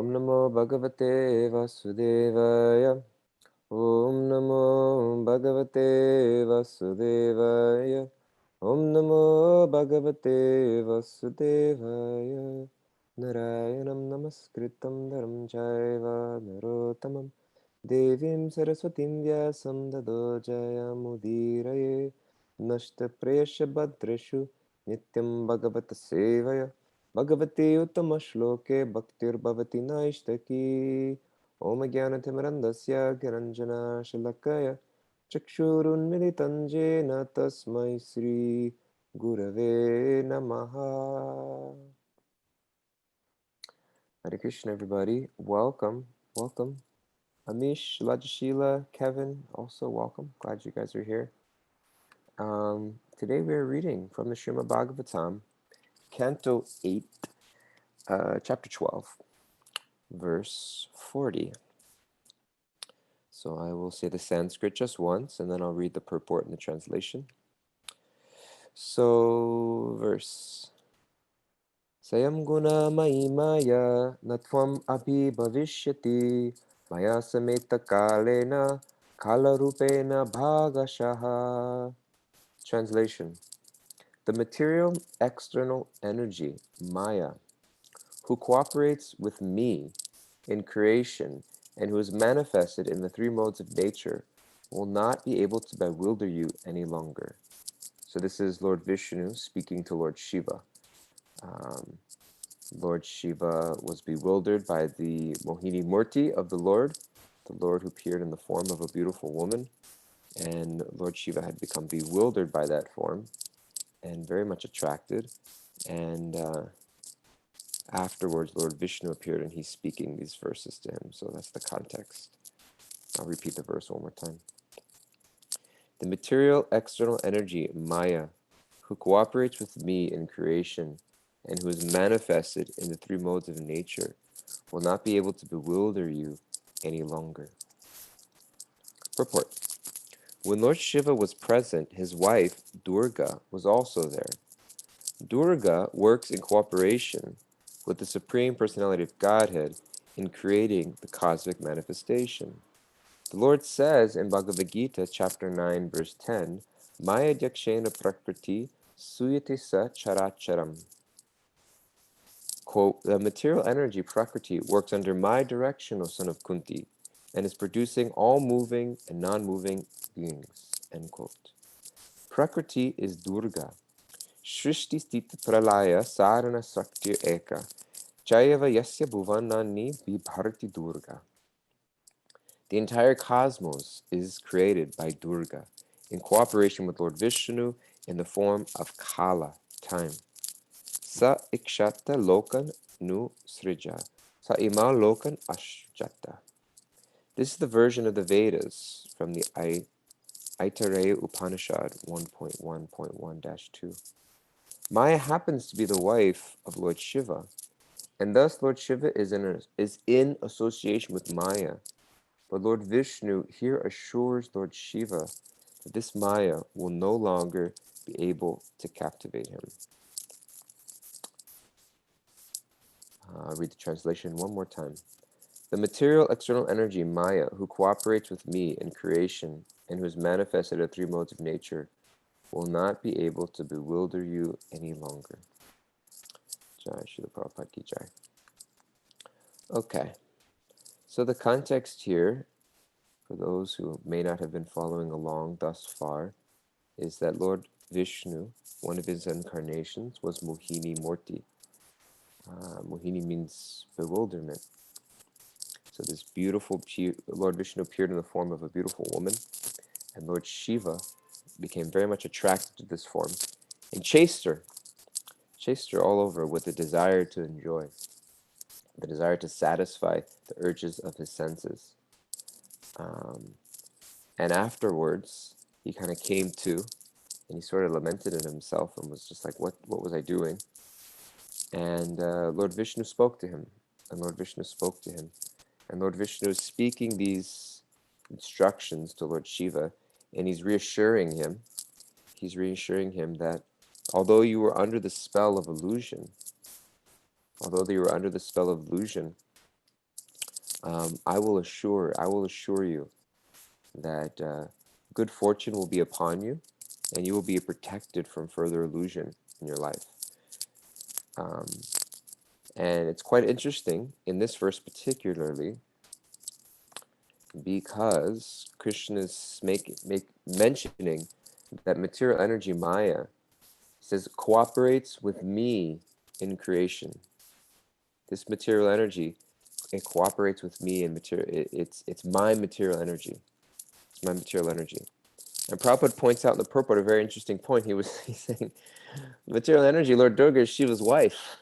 Om Namo Bhagavate Vasudevaya. Om Namo Bhagavate Vasudevaya. Om Namo Bhagavate Vasudevaya. Narayanam Namaskritam Dharam Chaiva Narotamam Devim Saraswatim Vyasam Tado Jayamudiraye Nashta Prayasha Bhadreshu Nityam Bhagavata Sevaya Bhagavate Uttama Shloke Bhaktir Bhavati Naishtaki Om Jnanatimirandasya Gyananjana Shalakaya Chakshurunmilitam Jena Tasmai Sri Gurave Namaha. Hare Krishna, everybody. Welcome, welcome. Amish, Lajashila, Kevin, also welcome. Glad you guys are here. Today we are reading from the Srimad Bhagavatam, Canto 8, Chapter 12, verse 40. So I will say the Sanskrit just once, and then I'll read the purport and the translation. So, verse. Sayam guna mai maya natvam abhi bhavishyati maya sameta kalena kalarupena bhagashaha. Translation. The material external energy, Maya, who cooperates with me in creation and who is manifested in the three modes of nature, will not be able to bewilder you any longer. So this is Lord Vishnu speaking to Lord Shiva. Lord Shiva was bewildered by the Mohini Murti of the Lord who appeared in the form of a beautiful woman, and Lord Shiva had become bewildered by that form and very much attracted, and afterwards Lord Vishnu appeared and he's speaking these verses to him. So that's the context. I'll repeat the verse one more time. The material external energy, Maya, who cooperates with me in creation and who is manifested in the three modes of nature, will not be able to bewilder you any longer. Purport. When Lord Shiva was present, his wife, Durga, was also there. Durga works in cooperation with the Supreme Personality of Godhead in creating the cosmic manifestation. The Lord says in Bhagavad Gita, chapter 9, verse 10, Maya Dyakshena Prakriti Suyate Sa Characharam. Quote, the material energy Prakriti works under my direction, O son of Kunti, and is producing all moving and non-moving beings. End quote. Prakriti is Durga. Shrishti Stita Pralaya Sarana Saktir Eka. Chayava Yasya Bhuvanani Vibharati Durga. The entire cosmos is created by Durga in cooperation with Lord Vishnu in the form of Kala, time. Sa ikshata lokan nu srija. Sa ima lokan ashjata. This is the version of the Vedas from the Aitareya Upanishad 1.1.1-2. Maya happens to be the wife of Lord Shiva, and thus Lord Shiva is in association with Maya. But Lord Vishnu here assures Lord Shiva that this Maya will no longer be able to captivate him. I'll read the translation one more time. The material external energy, Maya, who cooperates with me in creation and who is manifested at three modes of nature, will not be able to bewilder you any longer. Jai Srila Prabhupada Ki Jai. Okay, so the context here, for those who may not have been following along thus far, is that Lord Vishnu, one of his incarnations, was Mohini Murti. Mohini means bewilderment. So this beautiful, Lord Vishnu appeared in the form of a beautiful woman, and Lord Shiva became very much attracted to this form and chased her all over with the desire to enjoy, the desire to satisfy the urges of his senses. And afterwards, he kind of came to, and he sort of lamented in himself and was just like, what was I doing? And Lord Vishnu spoke to him, and Lord Vishnu spoke to him. And Lord Vishnu is speaking these instructions to Lord Shiva, and he's reassuring him that although you were under the spell of illusion, I will assure you that good fortune will be upon you, and you will be protected from further illusion in your life. Um, and it's quite interesting in this verse particularly because Krishna is mentioning that material energy Maya says cooperates with me in creation. This material energy, it cooperates with me in material. It's my material energy. It's my material energy. And Prabhupada points out in the purport a very interesting point. He's saying, material energy, Lord Durga is Shiva's wife.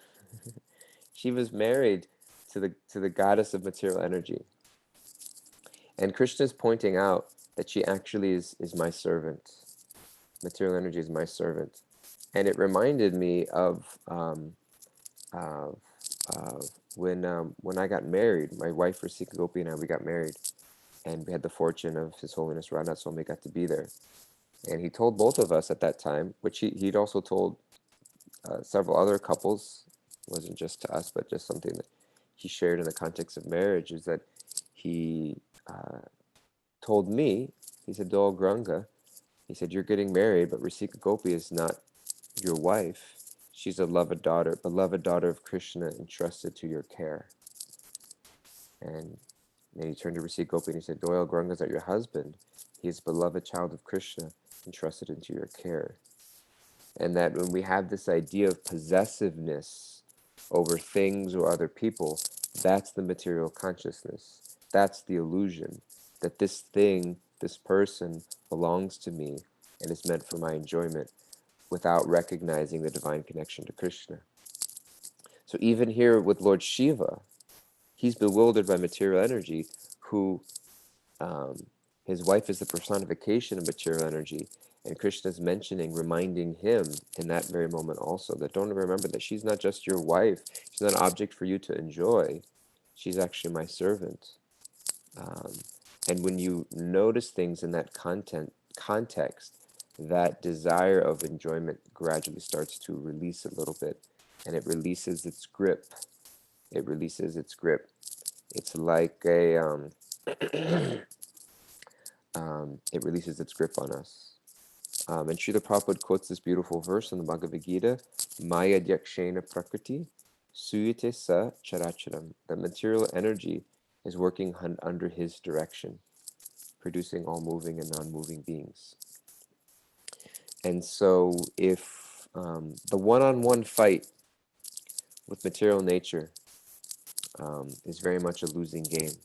She was married to the goddess of material energy. And Krishna is pointing out that she actually is my servant. Material energy is my servant. And it reminded me of uh, when I got married. My wife Rasika Gopi and I, we got married, and we had the fortune of His Holiness Radha Swami got to be there. And he told both of us at that time, which he'd also told several other couples, it wasn't just to us, but just something that he shared in the context of marriage, is that he told me, he said, Doyal Gauranga, he said, you're getting married, but Rasika Gopi is not your wife. She's a beloved daughter of Krishna, entrusted to your care. And then he turned to Rasika Gopi and he said, Doyal Gauranga is not your husband. He is a beloved child of Krishna, entrusted into your care. And that when we have this idea of possessiveness over things or other people, that's the material consciousness. That's the illusion that this thing, this person belongs to me and is meant for my enjoyment without recognizing the divine connection to Krishna. So even here with Lord Shiva, he's bewildered by material energy, who his wife is the personification of material energy. And Krishna is reminding him in that very moment also that don't remember that she's not just your wife. She's not an object for you to enjoy. She's actually my servant. And when you notice things in that context, that desire of enjoyment gradually starts to release a little bit, and it releases its grip. It releases its grip. It's like it releases its grip on us. And Srila Prabhupada quotes this beautiful verse in the Bhagavad Gita, Maya Dyakshena Prakriti, Suyate Sa Characharam. That material energy is working under his direction, producing all moving and non-moving beings. And so if the one-on-one fight with material nature is very much a losing game.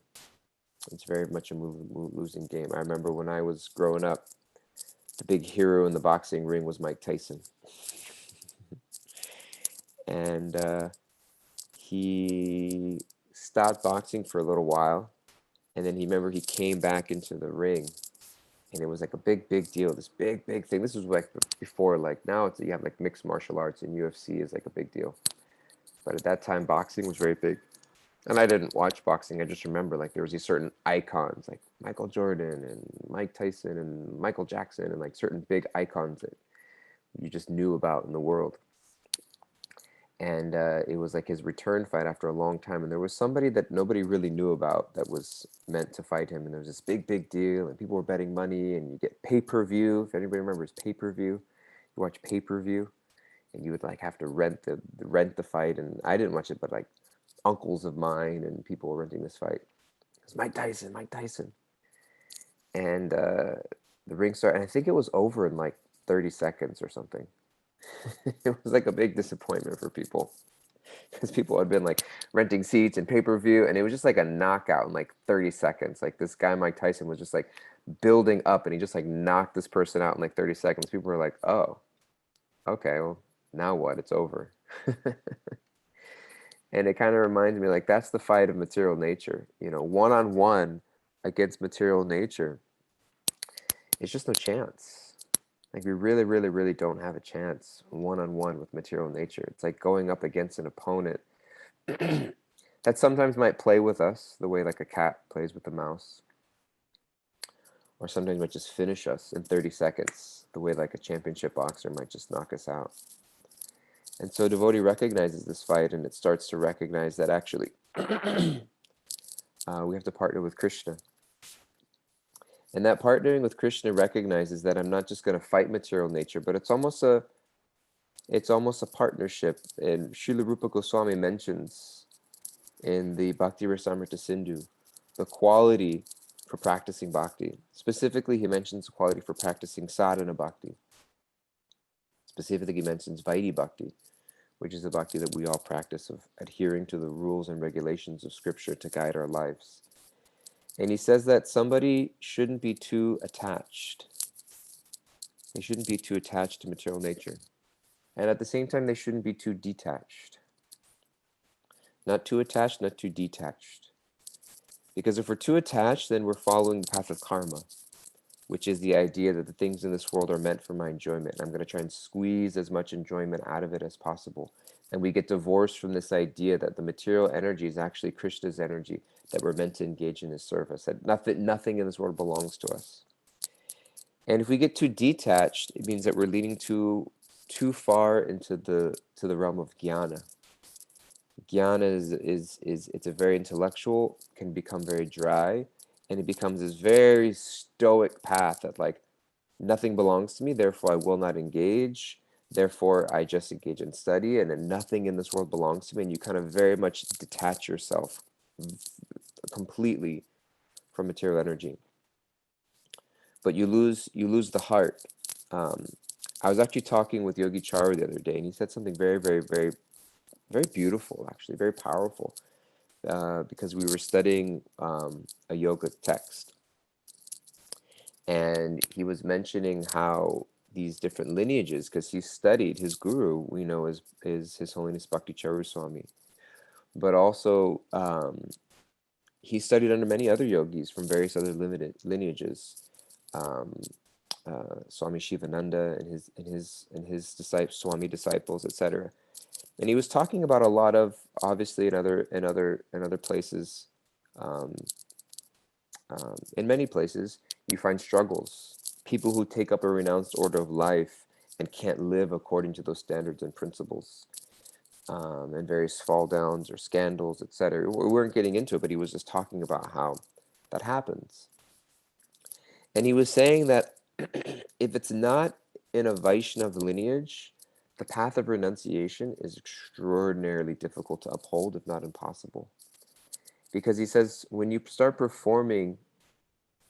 It's very much a losing game. I remember when I was growing up, the big hero in the boxing ring was Mike Tyson. And he stopped boxing for a little while, and then he came back into the ring, and it was like a big deal, this big thing. This was like before, like now you have like mixed martial arts, and UFC is like a big deal, but at that time boxing was very big. And I didn't watch boxing. I just remember like there was these certain icons like Michael Jordan and Mike Tyson and Michael Jackson, and like certain big icons that you just knew about in the world. And it was like his return fight after a long time, and there was somebody that nobody really knew about that was meant to fight him, and there was this big deal, and people were betting money, and you get pay-per-view. If anybody remembers pay-per-view, you watch pay-per-view, and you would like have to rent the fight. And I didn't watch it, but like uncles of mine and people were renting this fight. It was Mike Tyson, and the ring started, and I think it was over in like 30 seconds or something. It was like a big disappointment for people, because people had been like renting seats and pay-per-view, and it was just like a knockout in like 30 seconds. Like this guy Mike Tyson was just like building up, and he just like knocked this person out in like 30 seconds. People were like, oh, okay, well, now what? It's over. And it kind of reminds me, like, that's the fight of material nature, one-on-one against material nature. It's just no chance. Like, we really don't have a chance one-on-one with material nature. It's like going up against an opponent that sometimes might play with us the way like a cat plays with a mouse, or sometimes might just finish us in 30 seconds the way like a championship boxer might just knock us out. And so devotee recognizes this fight, and it starts to recognize that actually we have to partner with Krishna. And that partnering with Krishna recognizes that I'm not just going to fight material nature, but it's almost a partnership. And Srila Rupa Goswami mentions in the Bhakti Rasamrita Sindhu the quality for practicing bhakti. Specifically, he mentions the quality for practicing sadhana bhakti. Specifically, he mentions Vaidhi bhakti, which is the bhakti that we all practice of adhering to the rules and regulations of scripture to guide our lives. And he says that somebody shouldn't be too attached. They shouldn't be too attached to material nature. And at the same time, they shouldn't be too detached. Not too attached, not too detached. Because if we're too attached, then we're following the path of karma, which is the idea that the things in this world are meant for my enjoyment. I'm going to try and squeeze as much enjoyment out of it as possible. And we get divorced from this idea that the material energy is actually Krishna's energy, that we're meant to engage in his service, that nothing in this world belongs to us. And if we get too detached, it means that we're leaning too far into the realm of jnana. Jnana is it's a very intellectual, can become very dry, and it becomes this very stoic path that like nothing belongs to me, therefore I will not engage, therefore I just engage in study, and then nothing in this world belongs to me, and you kind of very much detach yourself completely from material energy. But you lose the heart. I was actually talking with Yogi Charu the other day, and he said something very, very, very, very beautiful, actually, very powerful, because we were studying a yoga text. And he was mentioning how these different lineages, because he studied, his guru, we know, is His Holiness Bhakti Charu Swami. But also, he studied under many other yogis from various other limited lineages. Swami Shivananda and his disciples, Swami disciples, etc. And he was talking about a lot of, obviously, in other places, in many places, you find struggles. People who take up a renounced order of life and can't live according to those standards and principles, and various fall downs or scandals, etc. We weren't getting into it, but he was just talking about how that happens. And he was saying that if it's not in a Vaishnav lineage, the path of renunciation is extraordinarily difficult to uphold, if not impossible. Because he says, when you start performing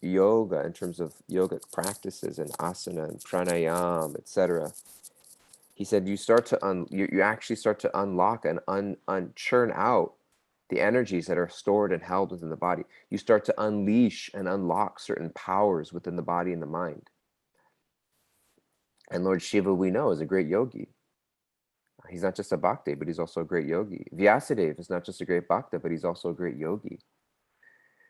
yoga in terms of yogic practices and asana and pranayam, etc., he said you start to you actually start to unlock and churn out the energies that are stored and held within the body. You start to unleash and unlock certain powers within the body and the mind. And Lord Shiva, we know, is a great yogi. He's not just a bhakta, but he's also a great yogi. Vyasadeva is not just a great bhakta, but he's also a great yogi.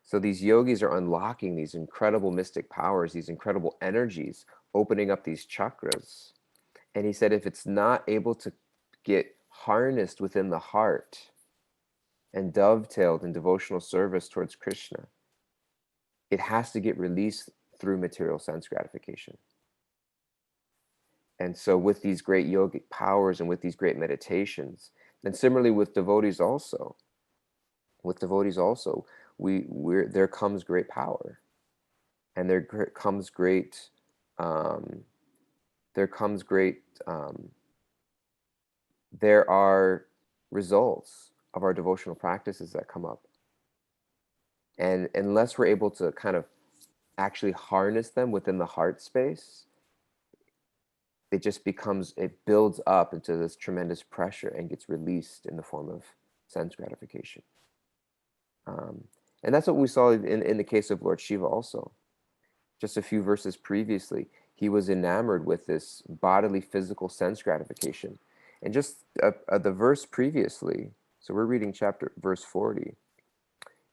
So these yogis are unlocking these incredible mystic powers, these incredible energies, opening up these chakras. And he said if it's not able to get harnessed within the heart and dovetailed in devotional service towards Krishna, it has to get released through material sense gratification. And so with these great yogic powers and with these great meditations, and similarly with devotees also, there comes great power, and there comes great there are results of our devotional practices that come up. And unless we're able to kind of actually harness them within the heart space, it builds up into this tremendous pressure and gets released in the form of sense gratification. And that's what we saw in the case of Lord Shiva also. Just a few verses previously, he was enamored with this bodily, physical sense gratification. And just the verse previously, so we're reading verse 40.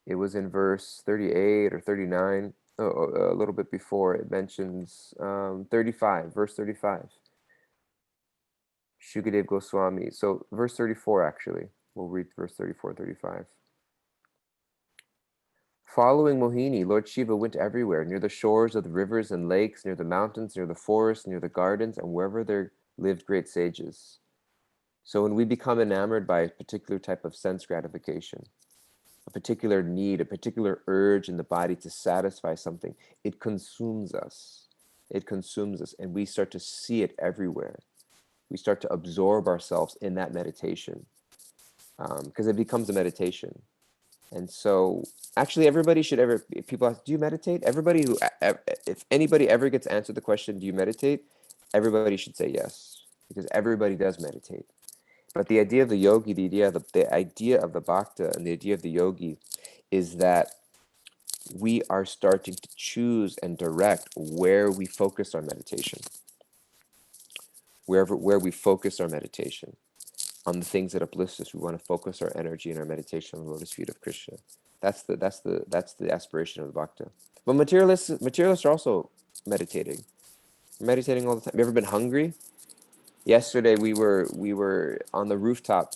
It was in verse 38 or 39, a little bit before, it mentions 35, verse 35. Shukadev Goswami. So verse 34, actually. We'll read verse 34, 35. Following Mohini, Lord Shiva went everywhere, near the shores of the rivers and lakes, near the mountains, near the forests, near the gardens, and wherever there lived great sages. So when we become enamored by a particular type of sense gratification, a particular need, a particular urge in the body to satisfy something, it consumes us. It consumes us, and we start to see it everywhere. We start to absorb ourselves in that meditation, because it becomes a meditation. And so, actually, everybody should ever, if people ask, do you meditate? Everybody who, if anybody ever gets answered the question, do you meditate? Everybody should say yes, because everybody does meditate. But the idea of the yogi, the idea of the bhakta, and the idea of the yogi is that we are starting to choose and direct where we focus our meditation, where we focus our meditation on the things that uplift us. We want to focus our energy and our meditation on the lotus feet of Krishna. That's the aspiration of the bhakta. But materialists are also meditating all the time. You ever been hungry? Yesterday we were on the rooftop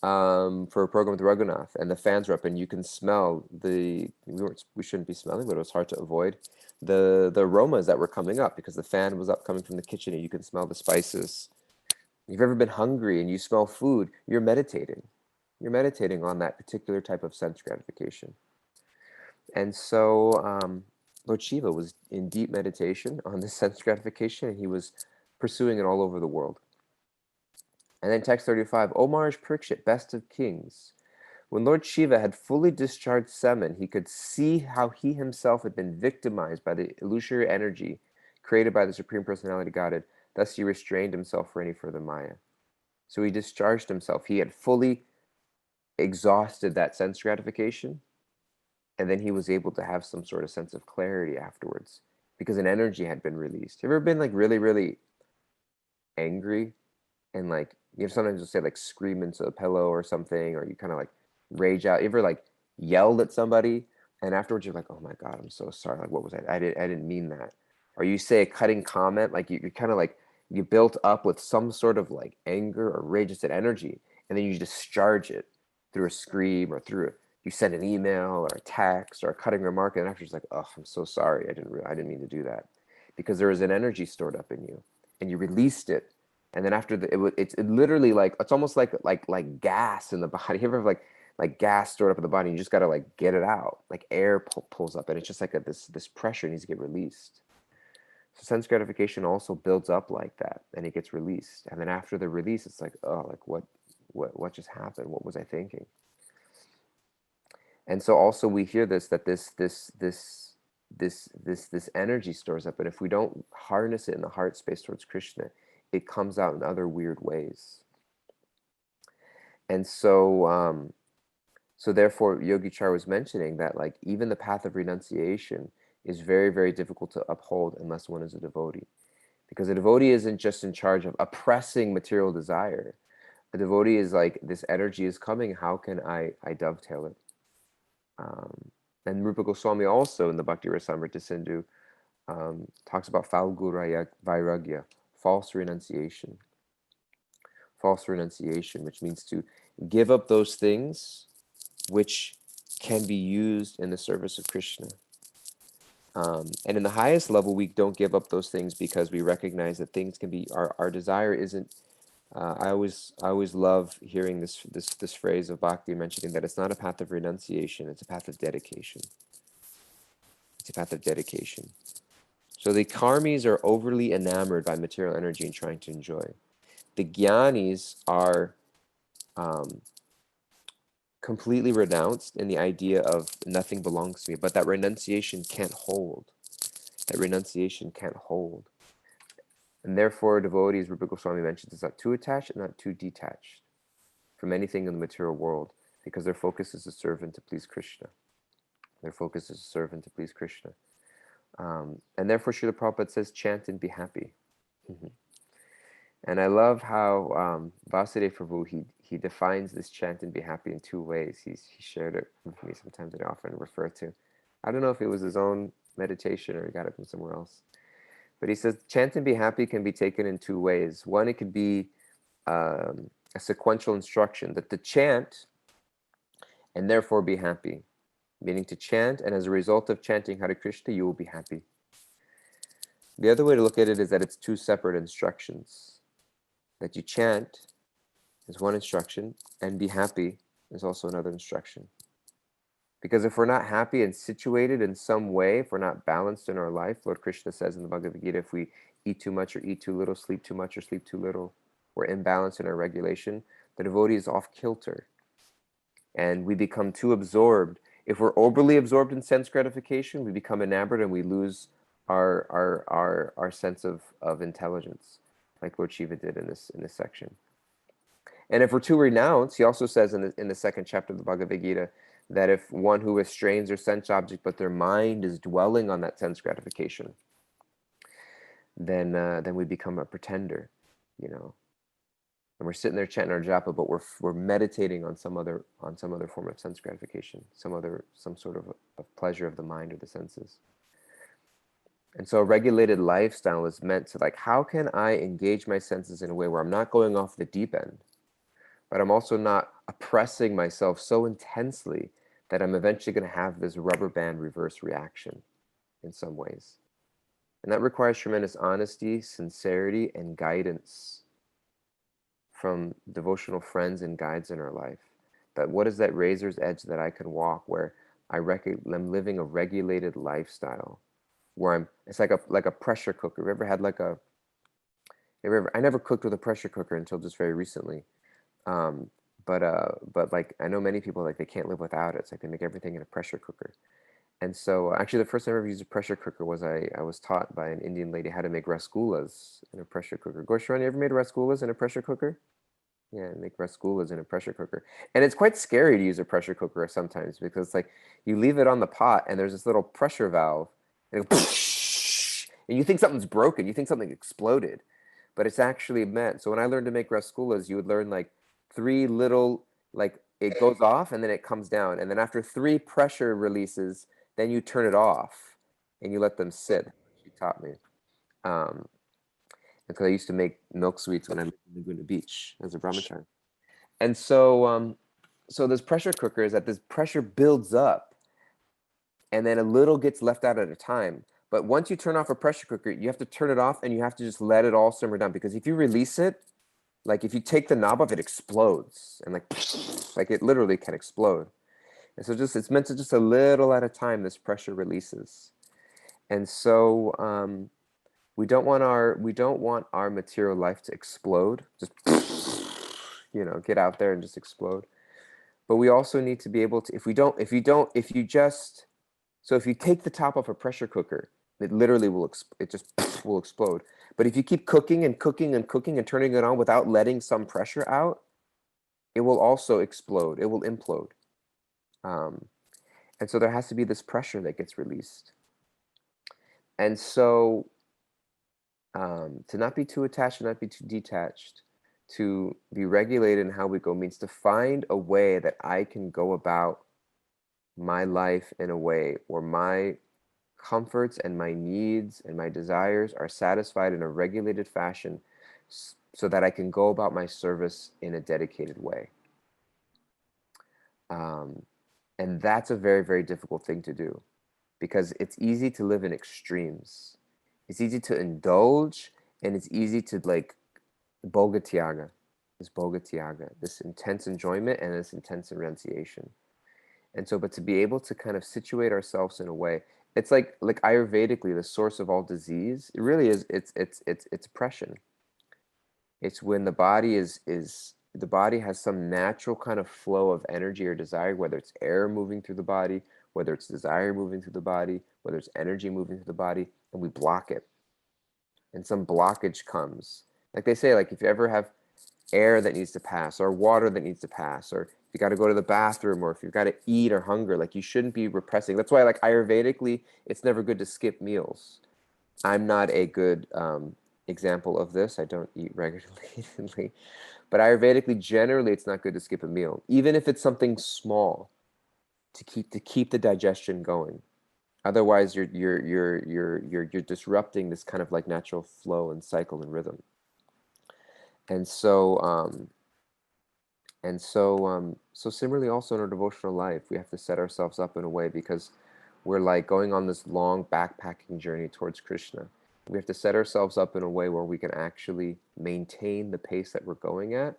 for a program with Raghunath, and the fans were up, and you can smell we shouldn't be smelling, but it was hard to avoid the aromas that were coming up because the fan was up coming from the kitchen, and you can smell the spices. If you've ever been hungry and you smell food, you're meditating. You're meditating on that particular type of sense gratification. And so Lord Shiva was in deep meditation on this sense gratification, and he was pursuing it all over the world. And then text 35, O Maharaj Parikshit, best of kings. When Lord Shiva had fully discharged semen, he could see how he himself had been victimized by the illusory energy created by the Supreme Personality Godhead. Thus he restrained himself for any further Maya. So he discharged himself. He had fully exhausted that sense gratification, and then he was able to have some sort of sense of clarity afterwards because an energy had been released. Have you ever been like really, really angry and like, you know, sometimes you'll say like scream into a pillow or something, or you kind of like rage out. You ever like yelled at somebody and afterwards you're like, oh my God, I'm so sorry. Like, what was I didn't mean that. Or you say a cutting comment, like you're kind of like, you built up with some sort of like anger or rage, just an energy, and then you discharge it through a scream or you send an email or a text or a cutting remark, and after it's like, oh, I'm so sorry, I didn't mean to do that, because there was an energy stored up in you, and you released it, and then after it's literally like, it's almost like gas in the body. You ever have like gas stored up in the body, and you just gotta like get it out, like air pulls up, and it's just like this pressure needs to get released. So sense gratification also builds up like that, and it gets released. And then after the release, it's like, oh, like what just happened? What was I thinking? And so also we hear that this energy stores up, and if we don't harness it in the heart space towards Krishna, it comes out in other weird ways. And so so therefore Yogichar was mentioning that like even the path of renunciation is very, very difficult to uphold unless one is a devotee. Because a devotee isn't just in charge of oppressing material desire. A devotee is like, this energy is coming, how can I dovetail it? And Rupa Goswami also in the Bhakti Rasamrita Sindhu talks about Falgu Vairagya, false renunciation. False renunciation, which means to give up those things which can be used in the service of Krishna. And in the highest level, we don't give up those things because we recognize that things can be, our desire isn't, I always love hearing this phrase of Bhakti mentioning that it's not a path of renunciation, it's a path of dedication. It's a path of dedication. So the karmis are overly enamored by material energy and trying to enjoy. The jnanis are completely renounced in the idea of nothing belongs to me, but that renunciation can't hold. That renunciation can't hold. And therefore, devotees, Rupa Goswami mentions, is not too attached and not too detached from anything in the material world, because their focus is to serve and to please Krishna. Their focus is to serve and to please Krishna. And therefore, Srila Prabhupada says, chant and be happy. And I love how Vasudeva Prabhu, he defines this chant and be happy in two ways. He shared it with me sometimes, and I often refer to. I don't know if it was his own meditation or he got it from somewhere else. But he says, chant and be happy can be taken in two ways. One, it could be a sequential instruction, that to chant and therefore be happy. Meaning to chant, and as a result of chanting Hare Krishna, you will be happy. The other way to look at it is that it's two separate instructions. That you chant is one instruction, and be happy is also another instruction. Because if we're not happy and situated in some way, if we're not balanced in our life, Lord Krishna says in the Bhagavad Gita, if we eat too much or eat too little, sleep too much or sleep too little, we're imbalanced in our regulation, the devotee is off kilter. And we become too absorbed. If we're overly absorbed in sense gratification, we become enamored and we lose our sense of intelligence, like Lord Shiva did in this section. And if we're too renounced, he also says in the second chapter of the Bhagavad Gita that if one who restrains their sense object, but their mind is dwelling on that sense gratification, then we become a pretender, you know. And we're sitting there chanting our japa, but we're meditating on some other form of sense gratification, some sort of pleasure of the mind or the senses. And so a regulated lifestyle is meant to, like, how can I engage my senses in a way where I'm not going off the deep end, but I'm also not oppressing myself so intensely that I'm eventually going to have this rubber band reverse reaction in some ways. And that requires tremendous honesty, sincerity, and guidance from devotional friends and guides in our life. That what is that razor's edge that I can walk where I'm living a regulated lifestyle, where it's like a pressure cooker. Have you ever had like I never cooked with a pressure cooker until just very recently. But like I know many people, like, they can't live without it. It's like they make everything in a pressure cooker. And so actually the first time I ever used a pressure cooker was I was taught by an Indian lady how to make rasgullas in a pressure cooker. Gorsharan, you ever made rasgullas in a pressure cooker? Yeah, make rasgullas in a pressure cooker. And it's quite scary to use a pressure cooker sometimes because it's like you leave it on the pot and there's this little pressure valve and, and you think something's broken, you think something exploded, but it's actually meant. So when I learned to make rasgullas, you would learn like 3 little, like it goes off and then it comes down. And then after 3 pressure releases, then you turn it off and you let them sit. She taught me. Because I used to make milk sweets when I lived in Laguna Beach as a brahmachari. And so, so this pressure cooker is that this pressure builds up and then a little gets left out at a time. But once you turn off a pressure cooker, you have to turn it off and you have to just let it all simmer down, because if you release it, like if you take the knob off, it explodes and like it literally can explode. And so it's meant to just a little at a time, this pressure releases. And so we don't want our material life to explode, just get out there and just explode. But we also need to be able to, if you take the top off a pressure cooker, it literally will will explode. But if you keep cooking and cooking and cooking and turning it on without letting some pressure out, it will also explode. It will implode. And so there has to be this pressure that gets released. And so to not be too attached and not be too detached, to be regulated in how we go, means to find a way that I can go about my life in a way where my comforts and my needs and my desires are satisfied in a regulated fashion, so that I can go about my service in a dedicated way. And that's a very, very difficult thing to do, because it's easy to live in extremes. It's easy to indulge, and it's easy to like bhoga tyaga, this intense enjoyment and this intense renunciation. And so, but to be able to kind of situate ourselves in a way, it's like Ayurvedically, the source of all disease, it really is, it's oppression. It's when the body the body has some natural kind of flow of energy or desire, whether it's air moving through the body, whether it's desire moving through the body, whether it's energy moving through the body, and we block it. And some blockage comes. Like they say, like if you ever have air that needs to pass, or water that needs to pass, or if you got to go to the bathroom, or if you've got to eat or hunger, like you shouldn't be repressing. That's why, like Ayurvedically, it's never good to skip meals. I'm not a good example of this. I don't eat regularly. But Ayurvedically, generally, it's not good to skip a meal, even if it's something small, to keep the digestion going. Otherwise, you're disrupting this kind of like natural flow and cycle and rhythm. And so so similarly, also in our devotional life, we have to set ourselves up in a way, because we're like going on this long backpacking journey towards Krishna. We have to set ourselves up in a way where we can actually maintain the pace that we're going at,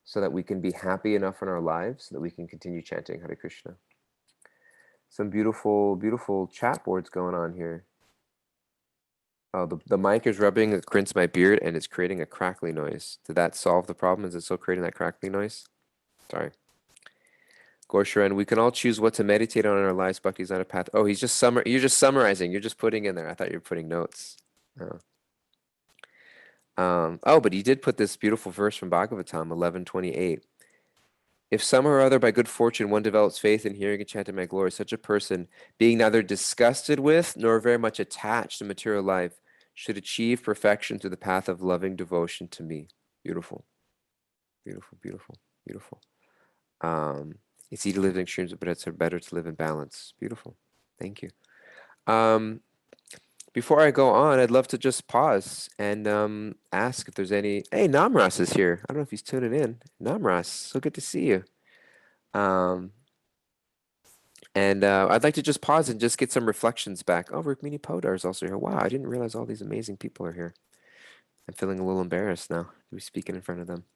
so that we can be happy enough in our lives so that we can continue chanting Hare Krishna. Some beautiful, beautiful chat boards going on here. Oh, the mic is rubbing against my beard and it's creating a crackly noise. Did that solve the problem? Is it still creating that crackly noise? Sorry. Gorsharan, we can all choose what to meditate on in our lives. Bhakti's on a path. Oh, you're just summarizing. You're just putting in there. I thought you were putting notes. Oh. Oh, but he did put this beautiful verse from Bhagavatam 11:28. If somehow or other by good fortune one develops faith in hearing and chanting my glory, such a person, being neither disgusted with nor very much attached to material life, should achieve perfection through the path of loving devotion to me. Beautiful, beautiful, beautiful, beautiful. It's easy to live in extremes, but it's better to live in balance. Beautiful. Thank you. Before I go on, I'd love to just pause and ask if there's any. Hey, Namras is here. I don't know if he's tuning in. Namras, so good to see you. And I'd like to just pause and just get some reflections back. Oh, Rukmini Podar is also here. Wow, I didn't realize all these amazing people are here. I'm feeling a little embarrassed now to be speaking in front of them.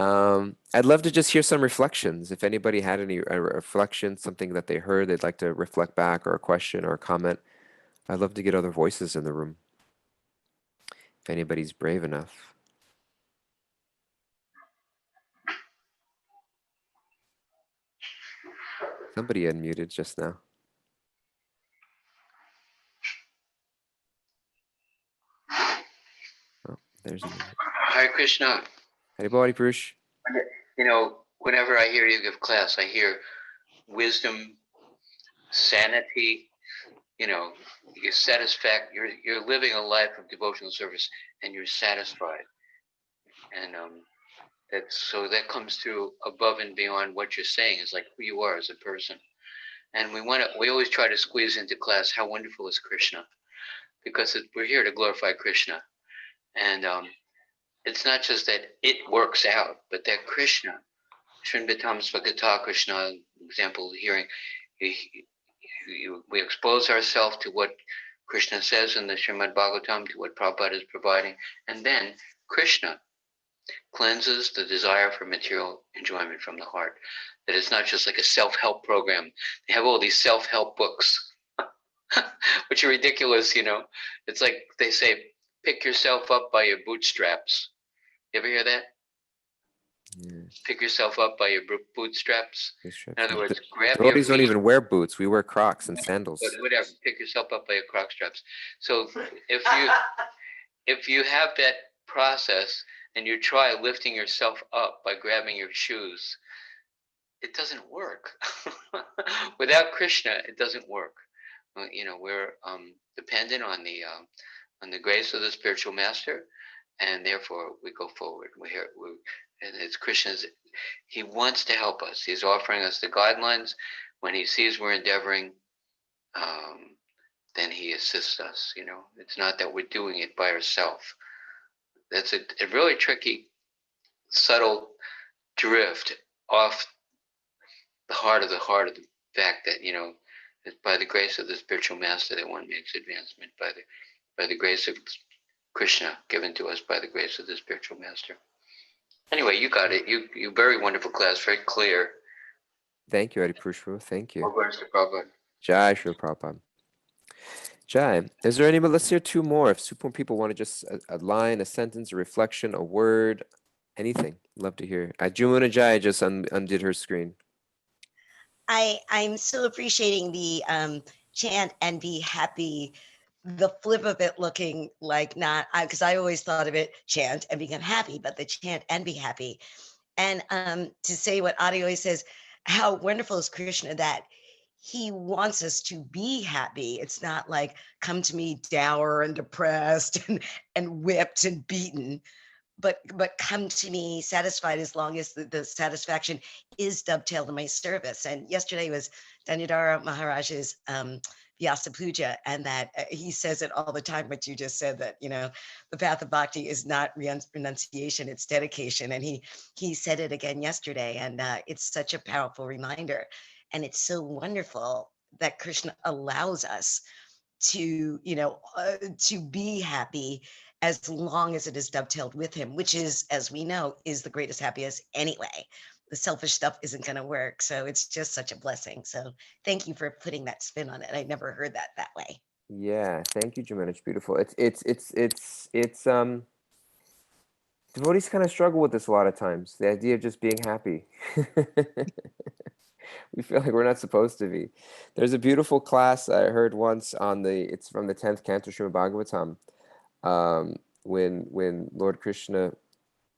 I'd love to just hear some reflections. If anybody had any reflections, something that they heard they'd like to reflect back, or a question or a comment, I'd love to get other voices in the room. If anybody's brave enough. Somebody unmuted just now. Oh, there's an unmute. Hare Krishna. Hari Bol, Hari Purush. You know, whenever I hear you give class, I hear wisdom, sanity. You know, you're satisfied. You're living a life of devotional service, and you're satisfied. And that comes through above and beyond what you're saying. Is like who you are as a person. And we always try to squeeze into class how wonderful is Krishna, because we're here to glorify Krishna. And it's not just that it works out, but that Krishna, Srinvatam Svagata Krishna, example, hearing, we expose ourselves to what Krishna says in the Srimad Bhagavatam, to what Prabhupada is providing, and then Krishna cleanses the desire for material enjoyment from the heart. That it's not just like a self-help program. They have all these self-help books, which are ridiculous, you know. It's like they say, pick yourself up by your bootstraps. You ever hear that? Yeah. Pick yourself up by your bootstraps. In other words, grab your Devotees don't feet. even wear boots. We wear Crocs and sandals. But whatever, pick yourself up by your croc straps. So if you have that process and you try lifting yourself up by grabbing your shoes, it doesn't work. Without Krishna, it doesn't work. You know, we're dependent on the grace of the spiritual master, and therefore we go forward. And it's Krishna's. He wants to help us. He's offering us the guidelines. When he sees we're endeavoring, then he assists us. You know, it's not that we're doing it by ourselves. That's a really tricky, subtle drift off the heart of the fact that, you know, it's by the grace of the spiritual master that one makes advancement, by the grace of Krishna given to us by the grace of the spiritual master. Anyway, you got it. You very wonderful class, very clear. Thank you, Hari Purush. Thank you. Jai Srila Prabhupada. Jai, is there any, but let's hear two more. If super people want to just a line, a sentence, a reflection, a word, anything. Love to hear. Jumuna Jai just undid her screen. I'm still appreciating the chant and be happy, the flip of it looking like not, because I always thought of it chant and become happy, but the chant and be happy. And to say what Adi always says, how wonderful is Krishna that he wants us to be happy. It's not like come to me dour and depressed and whipped and beaten, but come to me satisfied as long as the satisfaction is dovetailed in my service. And yesterday was Danyadara Maharaj's Vyasa Puja, and that he says it all the time, what you just said, that, you know, the path of bhakti is not renunciation, it's dedication. And he said it again yesterday, and it's such a powerful reminder. And it's so wonderful that Krishna allows us to, you know, to be happy as long as it is dovetailed with him, which is, as we know, is the greatest happiness anyway. the selfish stuff isn't going to work. So it's just such a blessing. So thank you for putting that spin on it. I never heard that way. Yeah, thank you, Jemina. It's beautiful. Devotees kind of struggle with this a lot of times. The idea of just being happy. We feel like we're not supposed to be. There's a beautiful class I heard once it's from the 10th canto Srimad Bhagavatam, when Lord Krishna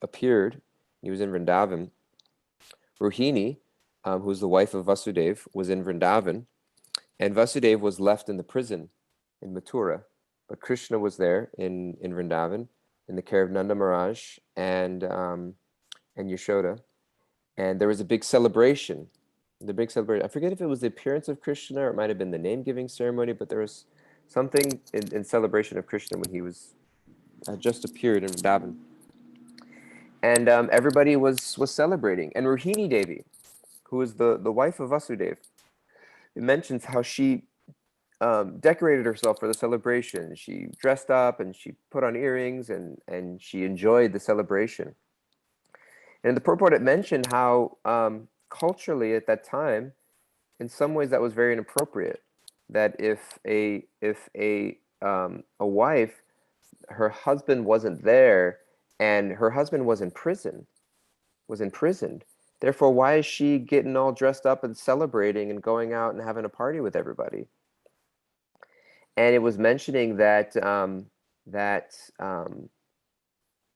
appeared. He was in Vrindavan. Rohini, who's the wife of Vasudeva, was in Vrindavan, and Vasudeva was left in the prison in Mathura, but Krishna was there in Vrindavan in the care of Nanda Maharaj and Yashoda, and there was a big celebration. The big celebration. I forget if it was the appearance of Krishna or it might have been the name-giving ceremony, but there was something in celebration of Krishna when he was just appeared in Vrindavan, and everybody was celebrating. And Rohini Devi, who is the wife of Vasudeva, it mentions how she decorated herself for the celebration. She dressed up and she put on earrings and she enjoyed the celebration. And in the purport, it mentioned how culturally at that time, in some ways, that was very inappropriate. That if a wife, her husband wasn't there, and her husband was imprisoned. Therefore, why is she getting all dressed up and celebrating and going out and having a party with everybody? And it was mentioning that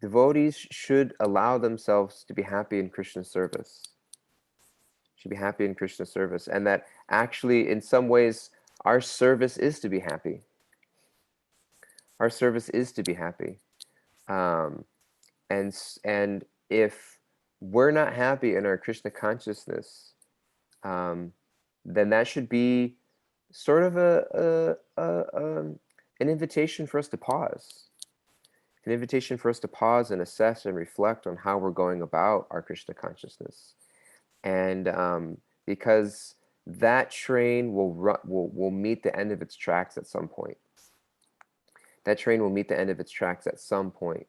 devotees should allow themselves to be happy in Krishna's service. Should be happy in Krishna's service, and that actually, in some ways, our service is to be happy. Our service is to be happy, and if we're not happy in our Krishna consciousness, then that should be sort of an invitation for us to pause. An invitation for us to pause and assess and reflect on how we're going about our Krishna consciousness. And because that train will meet the end of its tracks at some point. That train will meet the end of its tracks at some point.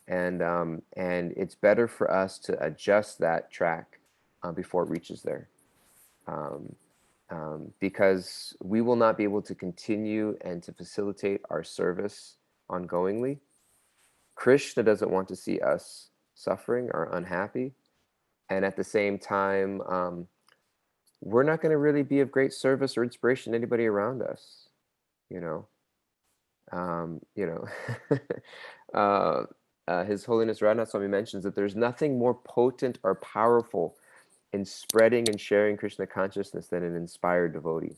And it's better for us to adjust that track before it reaches there. Because we will not be able to continue and to facilitate our service ongoingly. Krishna doesn't want to see us suffering or unhappy. And at the same time, we're not going to really be of great service or inspiration to anybody around us, you know. His Holiness Radhanath Swami mentions that there's nothing more potent or powerful in spreading and sharing Krishna consciousness than an inspired devotee.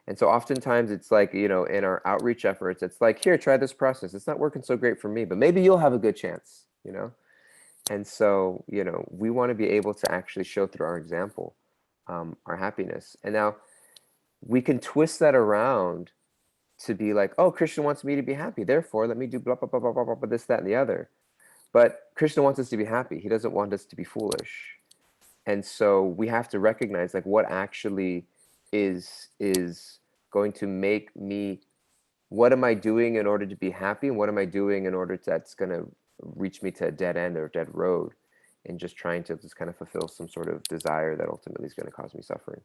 And so oftentimes it's like, in our outreach efforts, it's like, here, try this process. It's not working so great for me, but maybe you'll have a good chance, And so, we want to be able to actually show through our example our happiness. And now we can twist that around to be like, oh, Krishna wants me to be happy. Therefore, let me do blah, blah, blah, blah, blah, blah, this, that, and the other. But Krishna wants us to be happy. He doesn't want us to be foolish. And so we have to recognize like what actually is going to make me, what am I doing in order to be happy? And what am I doing in order that's going to reach me to a dead end or a dead road, and just trying to just kind of fulfill some sort of desire that ultimately is going to cause me suffering.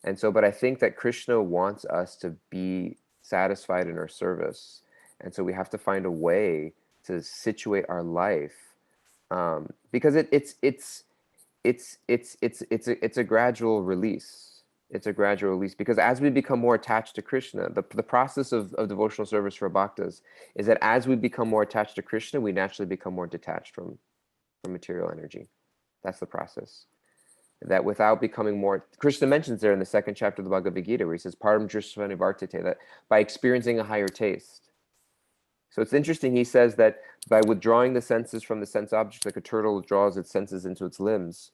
And so, but I think that Krishna wants us to be satisfied in our service. And so we have to find a way to situate our life, because it's a gradual release. It's a gradual release, because as we become more attached to Krishna, the process of devotional service for bhaktas is that as we become more attached to Krishna, we naturally become more detached from material energy. That's the process. That without becoming more, Krishna mentions there in the second chapter of the Bhagavad Gita, where he says, Param Dristvani Vartate, that by experiencing a higher taste. So it's interesting, he says that by withdrawing the senses from the sense objects, like a turtle withdraws its senses into its limbs.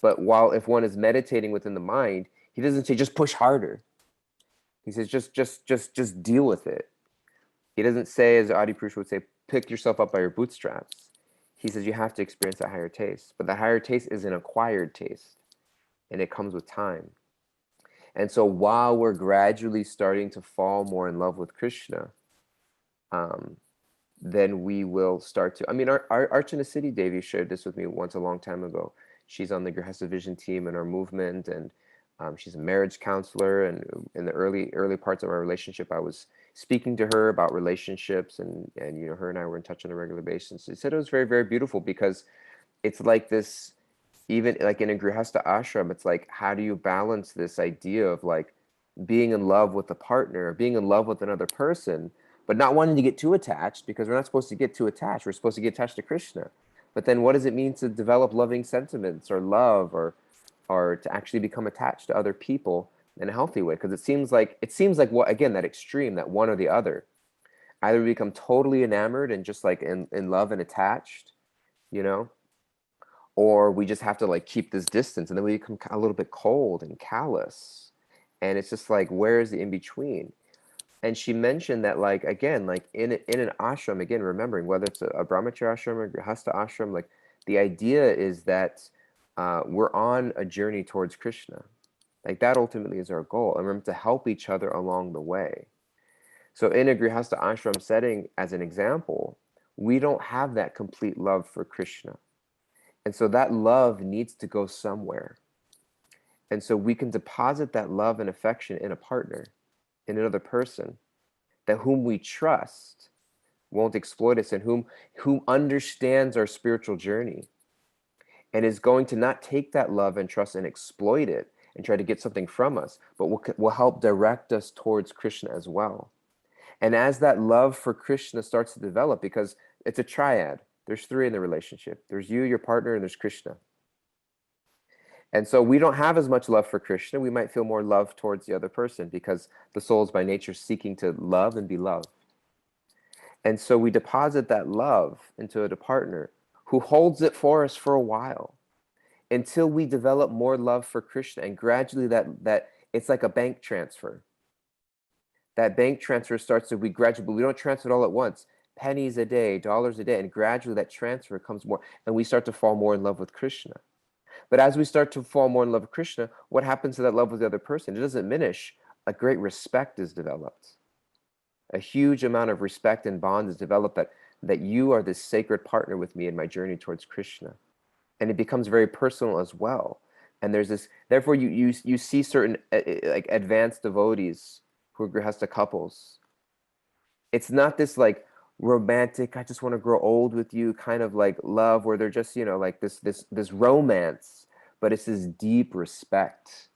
But while if one is meditating within the mind, he doesn't say just push harder. He says just deal with it. He doesn't say, as Adipurusha would say, pick yourself up by your bootstraps. He says you have to experience that higher taste. But the higher taste is an acquired taste, and it comes with time. And so while we're gradually starting to fall more in love with Krishna, then we will start to, I mean, our Archana City Devi shared this with me once a long time ago. She's on the Grihastha Vision team in our movement, and she's a marriage counselor. And in the early parts of our relationship, I was speaking to her about relationships, and her and I were in touch on a regular basis. She said it was very, very beautiful, because it's like this, even like in a Grihastha ashram, it's like, how do you balance this idea of like being in love with a partner, being in love with another person, but not wanting to get too attached, because we're not supposed to get too attached. We're supposed to get attached to Krishna. But then what does it mean to develop loving sentiments or love, or to actually become attached to other people in a healthy way? Because it seems like what, again, that extreme, that one or the other. Either we become totally enamored and just like in love and attached, you know, or we just have to like keep this distance, and then we become a little bit cold and callous. And it's just like, where is the in between? And she mentioned that, like, again, like in an ashram, again, remembering whether it's a brahmacharya ashram or grihastha ashram, like the idea is that we're on a journey towards Krishna. Like that ultimately is our goal, and remember to help each other along the way. So in a grihastha ashram setting, as an example, we don't have that complete love for Krishna. And so that love needs to go somewhere. And so we can deposit that love and affection in a partner, in another person, that whom we trust won't exploit us, and whom understands our spiritual journey, and is going to not take that love and trust and exploit it and try to get something from us, but will help direct us towards Krishna as well. And as that love for Krishna starts to develop, because it's a triad, there's three in the relationship. There's you, your partner, and there's Krishna. And so we don't have as much love for Krishna. We might feel more love towards the other person, because the soul is by nature seeking to love and be loved. And so we deposit that love into a partner who holds it for us for a while, until we develop more love for Krishna. And gradually that it's like a bank transfer. That bank transfer starts to, we gradually, but we don't transfer it all at once. Pennies a day, dollars a day, and gradually that transfer comes more, and we start to fall more in love with Krishna. But as we start to fall more in love with Krishna, what happens to that love with the other person? It doesn't diminish. A great respect is developed. A huge amount of respect and bond is developed, that you are this sacred partner with me in my journey towards Krishna. And it becomes very personal as well. And there's this, therefore you see certain like advanced devotees who are grihastha couples. It's not this like romantic, I just want to grow old with you kind of like love, where they're just, like this romance, but it's this deep respect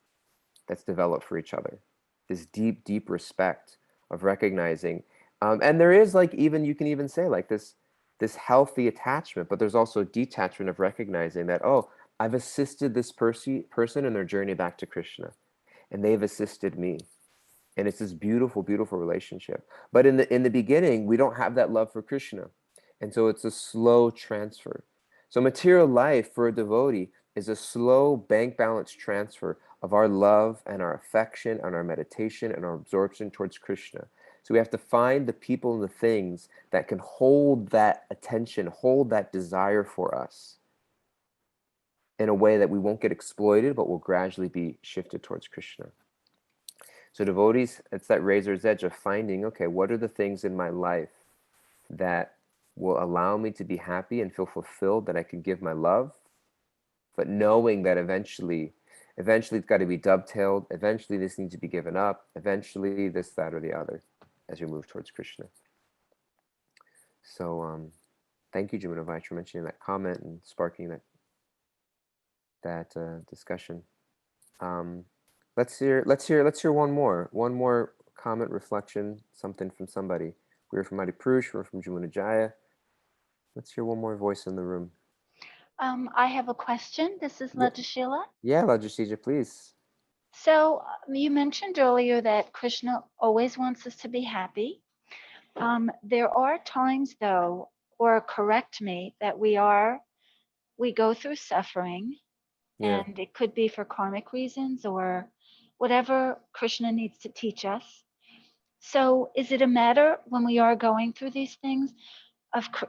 that's developed for each other. This deep respect of recognizing, and there is like, even you can even say like this healthy attachment, but there's also detachment of recognizing that, oh, I've assisted this person in their journey back to Krishna, and they've assisted me. And it's this beautiful, beautiful relationship. But in the beginning, we don't have that love for Krishna. And so it's a slow transfer. So material life for a devotee is a slow bank balance transfer of our love and our affection and our meditation and our absorption towards Krishna. So we have to find the people and the things that can hold that attention, hold that desire for us in a way that we won't get exploited, but will gradually be shifted towards Krishna. So devotees, it's that razor's edge of finding, okay, what are the things in my life that will allow me to be happy and feel fulfilled, that I can give my love, but knowing that eventually it's got to be dovetailed. Eventually this needs to be given up. Eventually this, that, or the other, as we move towards Krishna. So thank you, Jamunavai, for mentioning that comment and sparking that discussion. Let's hear one more comment, reflection, something from somebody. We heard from Adi Prush, we heard from Jamunajaya. Let's hear one more voice in the room. I have a question. This is Yeah. Lajashila. Yeah, Lajasija, please. So you mentioned earlier that Krishna always wants us to be happy. There are times, though, or correct me, that we go through suffering, Yeah. and it could be for karmic reasons or whatever Krishna needs to teach us. So is it a matter when we are going through these things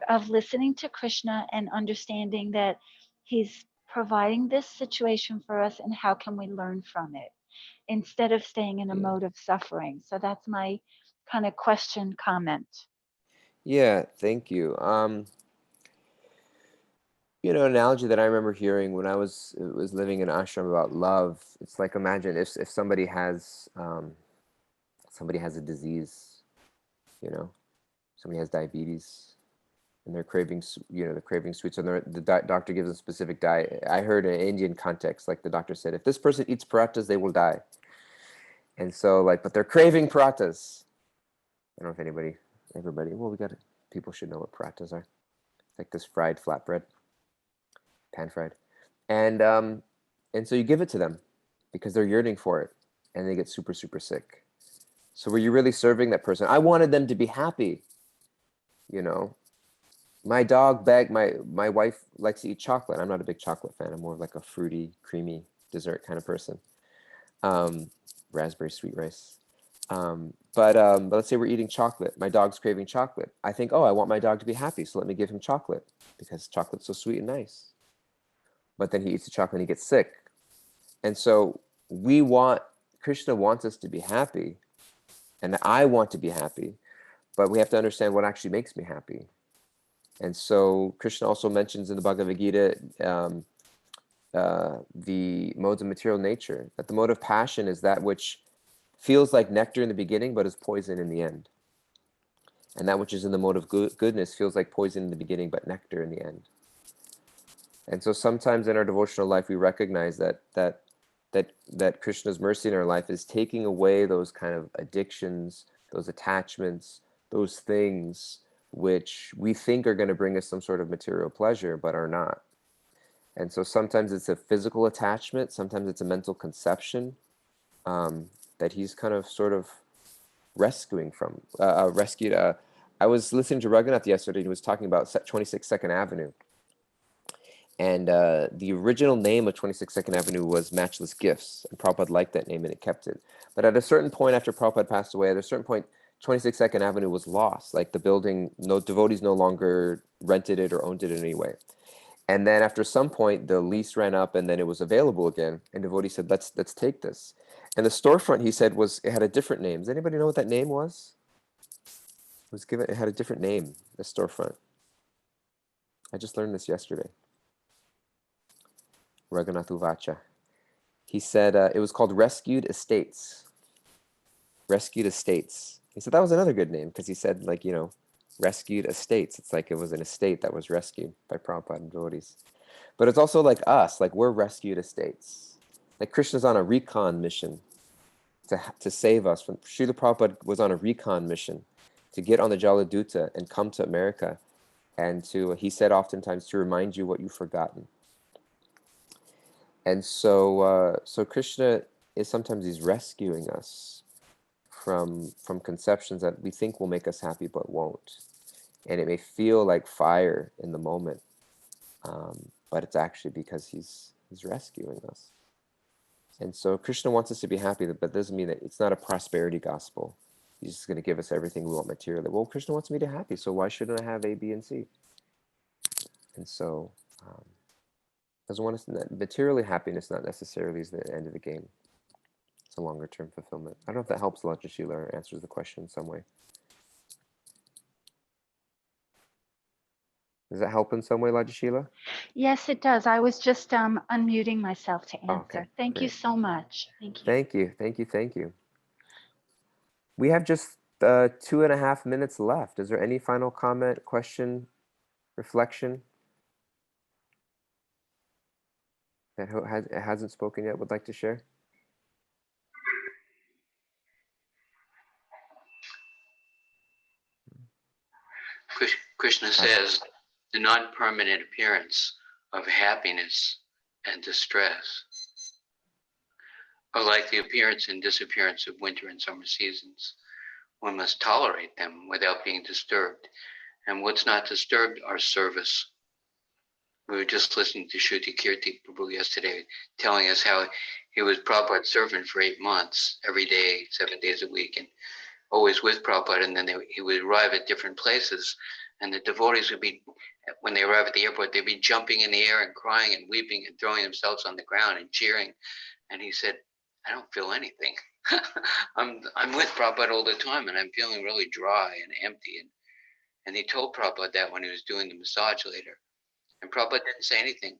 of listening to Krishna and understanding that he's providing this situation for us, and how can we learn from it instead of staying in a Yeah. mode of suffering? So that's my kind of question comment. Yeah, thank you. An analogy that I remember hearing when I was living in ashram about love. It's like, imagine if somebody has a disease, you know, somebody has diabetes, and they're craving sweets, and doctor gives a specific diet. I heard in an Indian context, like the doctor said, if this person eats parathas, they will die. And so, like, but they're craving parathas. I don't know if everybody, well, people should know what parathas are. It's like this fried flatbread, pan fried. And so you give it to them because they're yearning for it, and they get super, super sick. So were you really serving that person? I wanted them to be happy, you know. My wife likes to eat chocolate. I'm not a big chocolate fan. I'm more of like a fruity, creamy dessert kind of person. Um, Raspberry sweet rice. But let's say we're eating chocolate. My dog's craving chocolate. I think, oh, I want my dog to be happy, so let me give him chocolate because chocolate's so sweet and nice. But then he eats the chocolate and he gets sick. And so Krishna wants us to be happy, and I want to be happy, but we have to understand what actually makes me happy. And so Krishna also mentions in the Bhagavad Gita the modes of material nature, that the mode of passion is that which feels like nectar in the beginning, but is poison in the end. And that which is in the mode of goodness feels like poison in the beginning, but nectar in the end. And so sometimes in our devotional life, we recognize that Krishna's mercy in our life is taking away those kind of addictions, those attachments, those things which we think are going to bring us some sort of material pleasure, but are not. And so sometimes it's a physical attachment, sometimes it's a mental conception that he's kind of sort of rescuing from, rescued. I was listening to Raghunath yesterday, and he was talking about 26 Second Avenue. And the original name of 26 Second Avenue was Matchless Gifts, and Prabhupada liked that name and it kept it. But at a certain point after Prabhupada passed away, at a certain point, 26 Second Avenue was lost. Like the building, no devotees no longer rented it or owned it in any way. And then after some point, the lease ran up, and then it was available again. And devotees said, "Let's take this." And the storefront, he said, it had a different name. Does anybody know what that name was? It had a different name. The storefront. I just learned this yesterday. Raghunath Uvacha. He said it was called Rescued Estates. Rescued Estates. He said that was another good name because he said, like, Rescued Estates. It's like it was an estate that was rescued by Prabhupada and devotees. But it's also like us, like we're rescued estates. Like Krishna's on a recon mission to save us. Srila Prabhupada was on a recon mission to get on the Jaladuta and come to America, and he said oftentimes, to remind you what you've forgotten. And so Krishna is sometimes he's rescuing us from conceptions that we think will make us happy but won't. And it may feel like fire in the moment, but it's actually because he's rescuing us. And so Krishna wants us to be happy, but that doesn't mean that it's not a prosperity gospel. He's just going to give us everything we want materially. Well, Krishna wants me to be happy, so why shouldn't I have A, B, and C? And so doesn't want us materially happiness not necessarily is the end of the game. It's a longer term fulfillment. I don't know if that helps Lajashila or answers the question in some way. Does that help in some way, Lajashila? Yes, it does. I was just unmuting myself to answer. Okay, Thank you great. so much. Thank you. Thank you. We have just 2.5 minutes left. Is there any final comment, question, reflection that hasn't spoken yet would like to share? Krishna says the non-permanent appearance of happiness and distress are like the appearance and disappearance of winter and summer seasons. One must tolerate them without being disturbed. And what's not disturbed are service. We were just listening to Shruti Kirti Prabhu yesterday, telling us how he was Prabhupada's servant for 8 months, every day, 7 days a week, and always with Prabhupada. And then he would arrive at different places, and the devotees would be, when they arrive at the airport, they'd be jumping in the air and crying and weeping and throwing themselves on the ground and cheering. And he said, "I don't feel anything. I'm with Prabhupada all the time, and I'm feeling really dry and empty." And he told Prabhupada that when he was doing the massage later. And Prabhupada didn't say anything.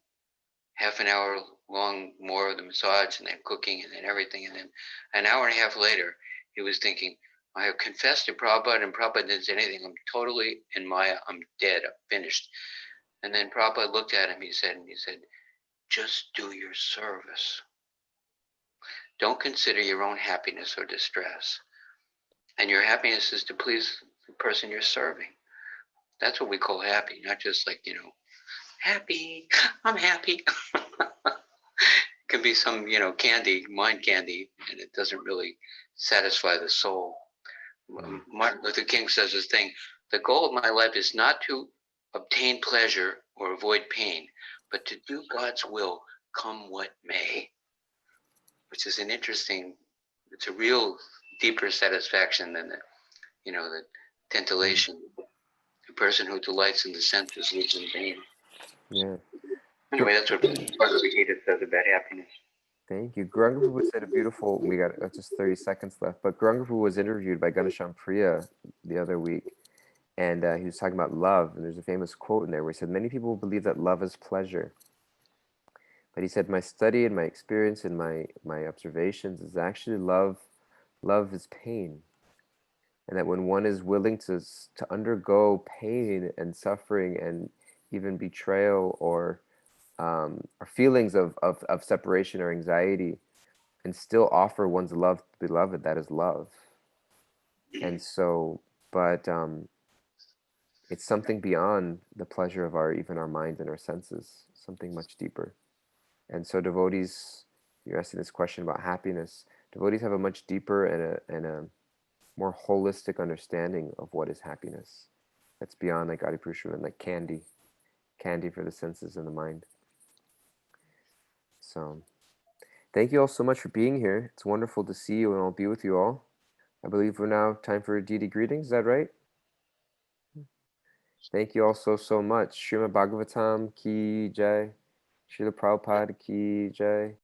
Half an hour long more of the massage and then cooking and then everything. And then an hour and a half later, he was thinking, I have confessed to Prabhupada and Prabhupada didn't say anything. I'm totally in Maya. I'm dead. I'm finished. And then Prabhupada looked at him, he said, just do your service. Don't consider your own happiness or distress. And your happiness is to please the person you're serving. That's what we call happy, not just like, happy, I'm happy. It can be some, candy, mind candy, and it doesn't really satisfy the soul. Martin Luther King says this thing, the goal of my life is not to obtain pleasure or avoid pain, but to do God's will, come what may. Which is it's a real deeper satisfaction than the titillation. The person who delights in the senses lives in vain. Yeah. Anyway, that's what Bhagavad Gita says about happiness. Thank you. Gauranga Prabhu said a beautiful, we got just 30 seconds left, but Gauranga Prabhu was interviewed by Ganesham Priya the other week, and he was talking about love, and there's a famous quote in there where he said, many people believe that love is pleasure. But he said, my study and my experience and my observations is actually love is pain. And that when one is willing to undergo pain and suffering and even betrayal or feelings of separation or anxiety, and still offer one's love to the beloved, that is love. And so, but it's something beyond the pleasure of even our minds and our senses, something much deeper. And so devotees, you're asking this question about happiness, devotees have a much deeper and a more holistic understanding of what is happiness. That's beyond like Adi Purusham and like candy for the senses and the mind. So thank you all so much for being here. It's wonderful to see you and I'll be with you all. I believe we're now time for deity greetings. Is that right? Thank you all so much. Srimad Bhagavatam ki jai. Srila Prabhupada ki jai.